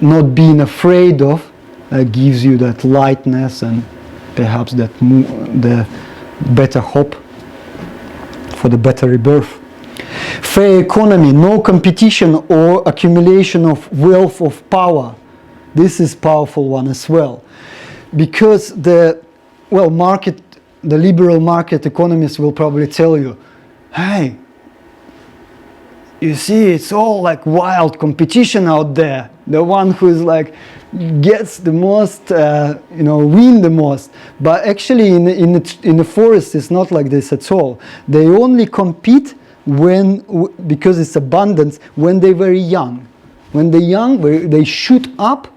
not being afraid of gives you that lightness and perhaps the better hope for the better rebirth. Fair economy, no competition or accumulation of wealth of power. This is powerful one as well, because the liberal market economists will probably tell you, hey, you see, it's all like wild competition out there. The one who is like gets the most, win the most. But actually, in the forest, it's not like this at all. They only compete because it's abundance, when they're very young. When they're young, they shoot up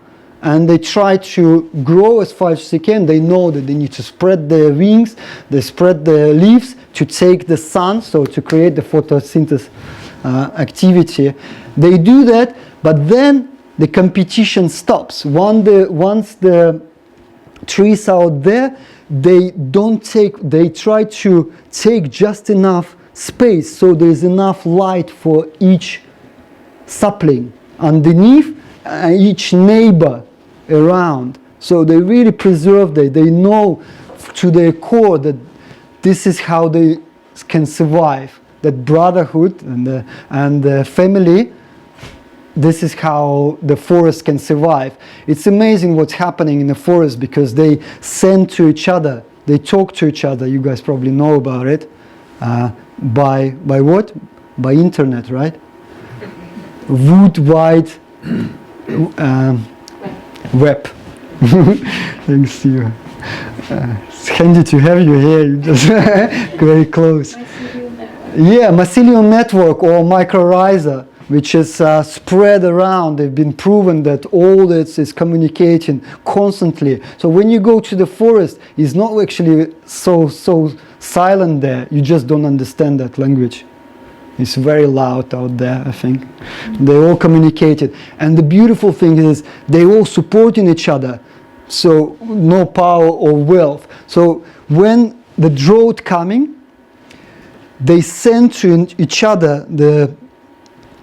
and they try to grow as far as they can. They know that they need to spread their wings, they spread their leaves to take the sun, so to create the photosynthesis activity. They do that, but then the competition stops. Once the trees out there, they try to take just enough space so there is enough light for each sapling underneath and each neighbor around. So they really preserve that. They know to their core that this is how they can survive. That brotherhood and the family, this is how the forest can survive. It's amazing what's happening in the forest, because they send to each other, they talk to each other. You guys probably know about it. By what? By internet, right? Wood wide web. Thanks to you. It's handy to have you here. You just very close. Yeah, mycelium network or mycorrhiza, which is spread around. They've been proven that all this is communicating constantly. So when you go to the forest, it's not actually so silent there. You just don't understand that language. It's very loud out there, I think. They all communicated. And the beautiful thing is they all supporting each other. So no power or wealth. So when the drought coming, they send to each other the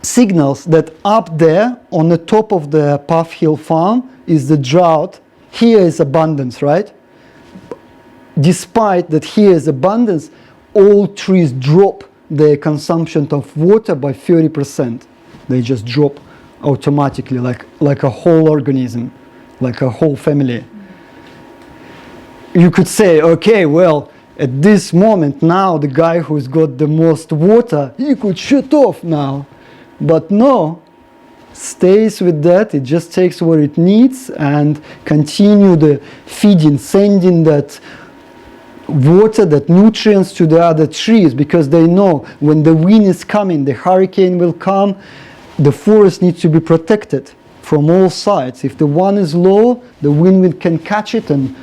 signals that up there on the top of the Puff Hill farm is the drought. Here is abundance, right? Despite that here is abundance, all trees drop their consumption of water by 30%. They just drop automatically, like a whole organism, like a whole family. You could say, okay, well, at this moment now, the guy who's got the most water, he could shut off now. But no, stays with that. It just takes what it needs and continue the feeding, sending that water, that nutrients to the other trees, because they know when the wind is coming, the hurricane will come, the forest needs to be protected from all sides. If the one is low, the wind can catch it and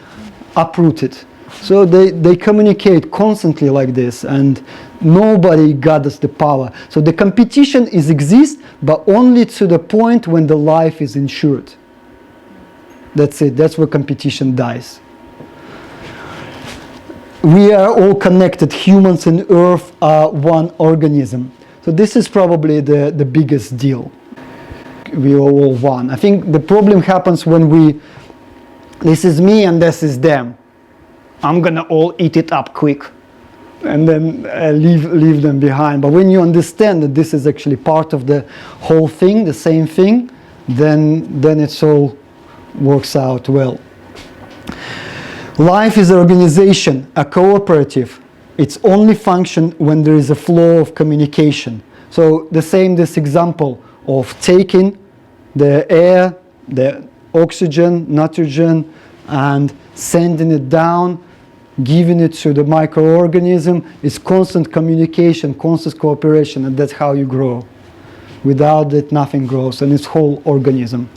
uproot it. So they communicate constantly like this, and nobody gathers the power. So the competition exists, but only to the point when the life is insured. That's it. That's where competition dies. We are all connected. Humans and Earth are one organism. So this is probably the biggest deal. We are all one. I think the problem happens when this is me and this is them. I'm gonna all eat it up quick and then leave them behind. But when you understand that this is actually part of the whole thing, the same thing, then it all works out well. Life is an organization, a cooperative. It's only function when there is a flow of communication. So this example of taking the air, the oxygen, nitrogen, and sending it down, giving it to the microorganism is constant communication, constant cooperation, and that's how you grow. Without it, nothing grows, and it's whole organism.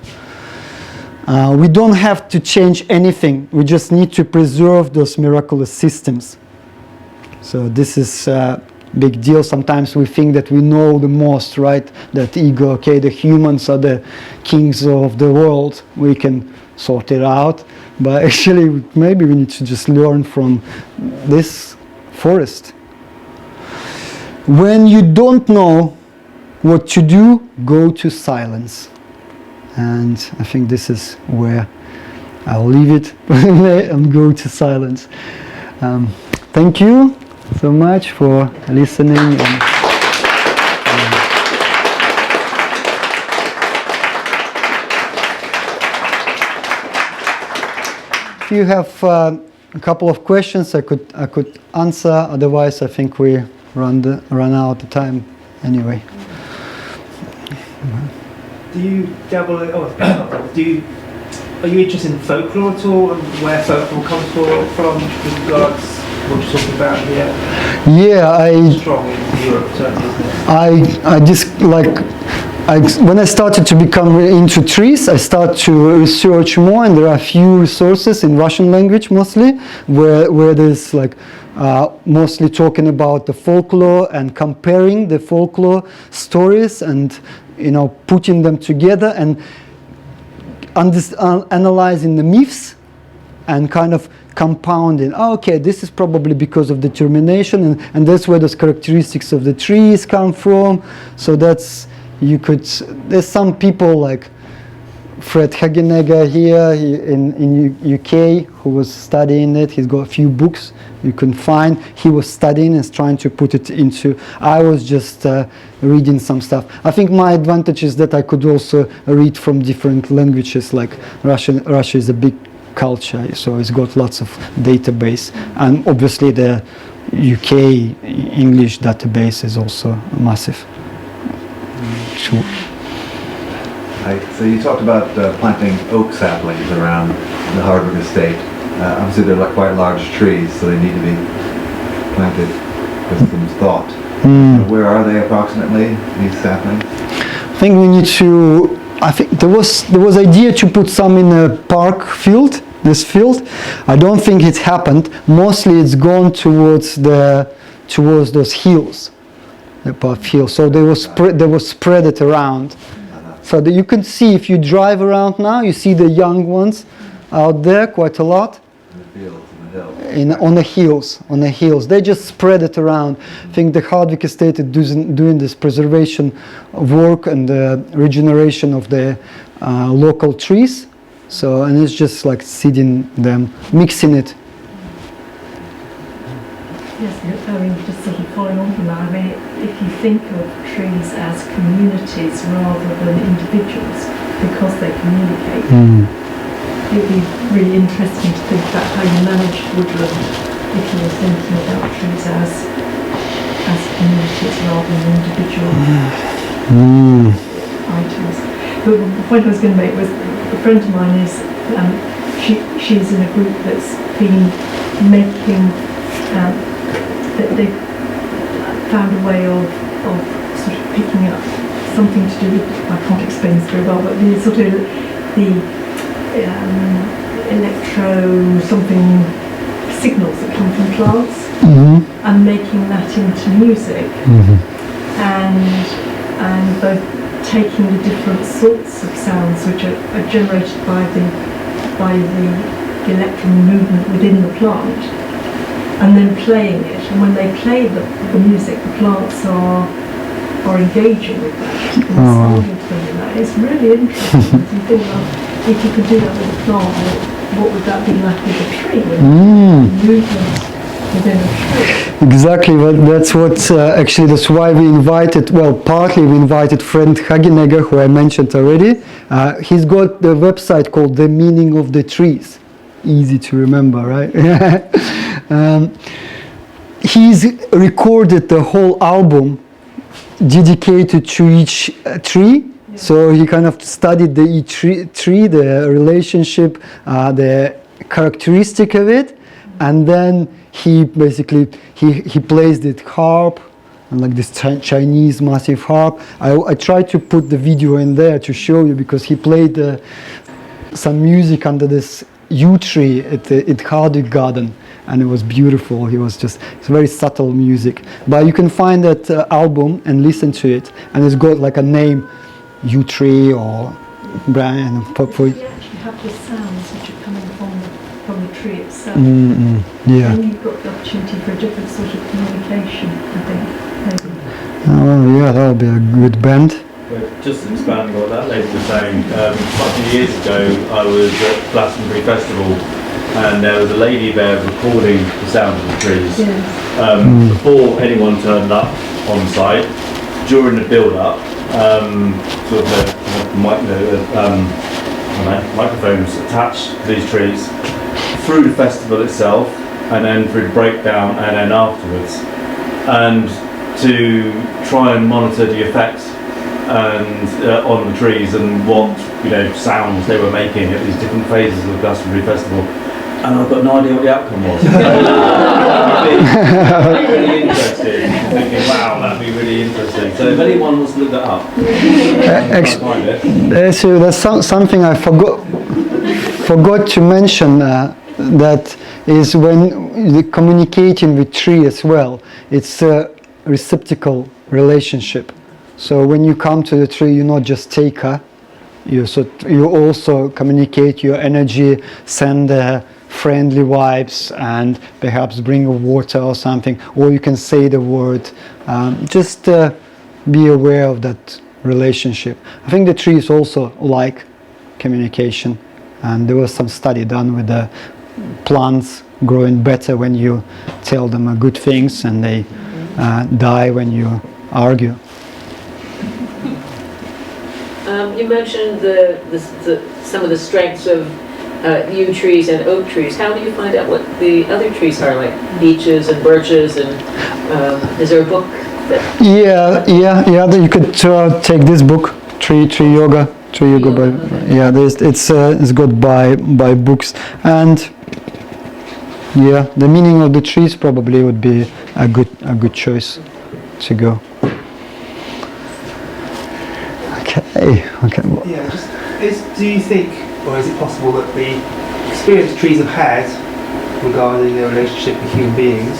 We don't have to change anything. We just need to preserve those miraculous systems. So this is a big deal. Sometimes we think that we know the most, right? That ego, okay, the humans are the kings of the world. We can sort it out. But actually, maybe we need to just learn from this forest. When you don't know what to do, go to silence. And I think this is where I'll leave it and go to silence. Thank you so much for listening. If you have a couple of questions, I could answer. Otherwise, I think we run out of time anyway. Do you dabble? Are you interested in folklore at all, and where folklore comes from with regards to what you're talking about here? Yeah, Strong in Europe, certainly. I just when I started to become really into trees, I started to research more, and there are a few resources in Russian language mostly, where there's mostly talking about the folklore and comparing the folklore stories and putting them together and analyzing the myths and kind of compounding. Okay, this is probably because of determination, and that's where those characteristics of the trees come from. So there's some people like Fred Hagenegger here in UK who was studying it. He's got a few books you can find. He was studying and trying to put it into. I was just reading some stuff. I think my advantage is that I could also read from different languages. Like Russia is a big culture, so it's got lots of database, and obviously the UK English database is also massive. Sure. So you talked about planting oak saplings around the Hardwick estate. Obviously they're quite large trees, so they need to be planted with some thought. Where are they approximately, these saplings? I think we need to. I think there was idea to put some in a park field. This field, I don't think it happened. Mostly it's gone towards those hills, the park hills. So they were spread it around. So that you can see if you drive around now, you see the young ones out there quite a lot. In the fields, in the hills. On the hills. They just spread it around. I think the Hardwick estate is doing this preservation work and the regeneration of the local trees. So, and it's just like seeding them, mixing it. Yes, I mean, just sort of following on from that, I mean, if you think of trees as communities rather than individuals, because they communicate, it would be really interesting to think about how you manage woodland if you were thinking about trees as communities rather than individual items. But the point I was going to make was, a friend of mine is, she's in a group that's been making, they found a way of sort of picking up something to do with, I can't explain this very well, but the sort of the electro something signals that come from plants and making that into music and both taking the different sorts of sounds which are generated by the electron movement within the plant, and then playing it. And when they play the music, the plants are or engaging with that, and wow. solving things in that. It's really interesting. You think, well, if you could do that with a plant, what would that be like with a tree? With movement within a tree. Exactly, well, that's what actually that's why we invited, well, partly we invited friend Hagenegger, who I mentioned already. He's got the website called The Meaning of the Trees. Easy to remember, right? He's recorded the whole album dedicated to each tree. So he kind of studied the each tree, the relationship, the characteristic of it, and then he basically he plays the harp, and like this Chinese massive harp. I tried to put the video in there to show you, because he played some music under this yew tree at Hardwick Garden, and it was beautiful. It's very subtle music, but you can find that album and listen to it, and it's got like a name, yew tree or Brian. You actually have the sounds which are coming from the tree itself. Yeah. And you've got the opportunity for a different sort of communication, I think, maybe. Oh yeah, that would be a good band. Just expanding on what that lady was saying, a few years ago I was at Glastonbury Festival, and there was a lady there recording the sound of the trees. Yes. Before anyone turned up on site, during the build-up, sort of microphones attached to these trees, through the festival itself, and then through the breakdown, and then afterwards, and to try and monitor the effects and on the trees and what sounds they were making at these different phases of the Glastonbury Festival, and I've got no idea what the outcome was. Really interesting. I'm thinking, wow, that'd be really interesting. So if anyone wants to look that up, so that's something I forgot to mention. That is when you're communicating with tree as well. It's a reciprocal relationship. So when you come to the tree, you're not just taker. You also communicate your energy, send friendly vibes, and perhaps bring a water or something, or you can say the word. Just be aware of that relationship. I think the trees also like communication, and there was some study done with the plants growing better when you tell them good things, and they die when you argue. You mentioned some of the strengths of yew trees and oak trees. How do you find out what the other trees are, like beeches and birches? And is there a book that? Yeah. You could take this book, Tree Yoga. It's got by books, and the meaning of the trees probably would be a good choice to go. Okay. Yeah, do you think, or is it possible that the experience trees have had regarding their relationship with human beings,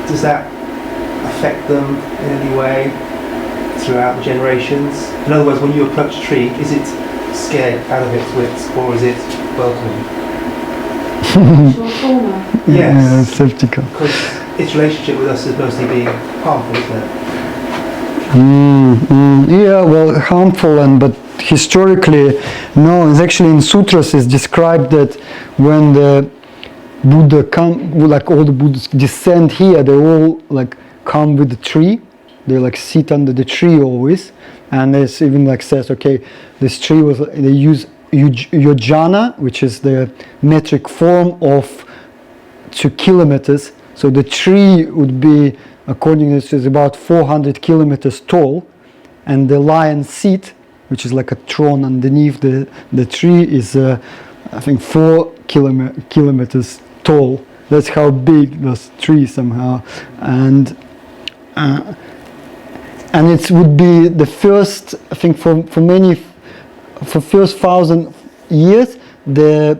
does that affect them in any way throughout the generations? In other words, when you approach a tree, is it scared out of its wits, or is it welcoming? Yeah, skeptical. Because its relationship with us is mostly being harmful, isn't it? Yeah, well, harmful, but historically, no. It's actually in sutras is described that when the Buddha like all the Buddhas descend here, they all like come with the tree. They like sit under the tree always, and there's even says, okay, this tree was, they use yojana, which is the metric form of 2 kilometers. So the tree would be, according to this, is about 400 kilometers tall, and the lion seat, which is like a throne underneath the tree, is I think 4 kilometers tall. That's how big this tree somehow, and it would be the first, I think, for first 1,000 years, the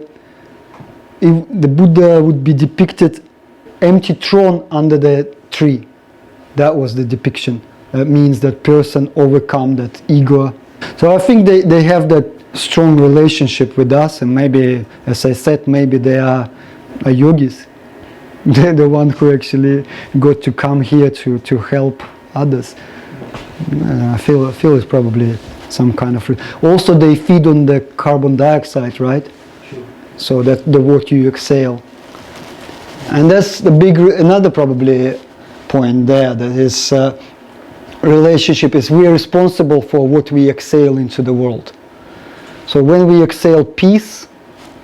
Buddha would be depicted empty throne under the tree. That was the depiction. That means that person overcome that ego. So I think they have that strong relationship with us, and maybe, as I said, maybe they are yogis. They're the one who actually got to come here to help others. I feel it's probably some kind of. Also, they feed on the carbon dioxide, right? Sure. So that the what you exhale. And that's the another probably point there. That is relationship is we are responsible for what we exhale into the world. So when we exhale peace,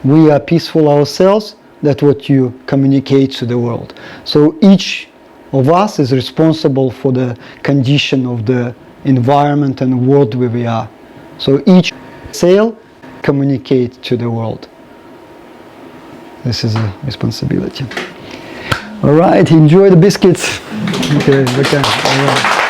we are peaceful ourselves. That's what you communicate to the world. So each of us is responsible for the condition of the environment and world where we are. So each exhale communicate to the world. This is a responsibility. All right, enjoy the biscuits. Okay, okay. All right.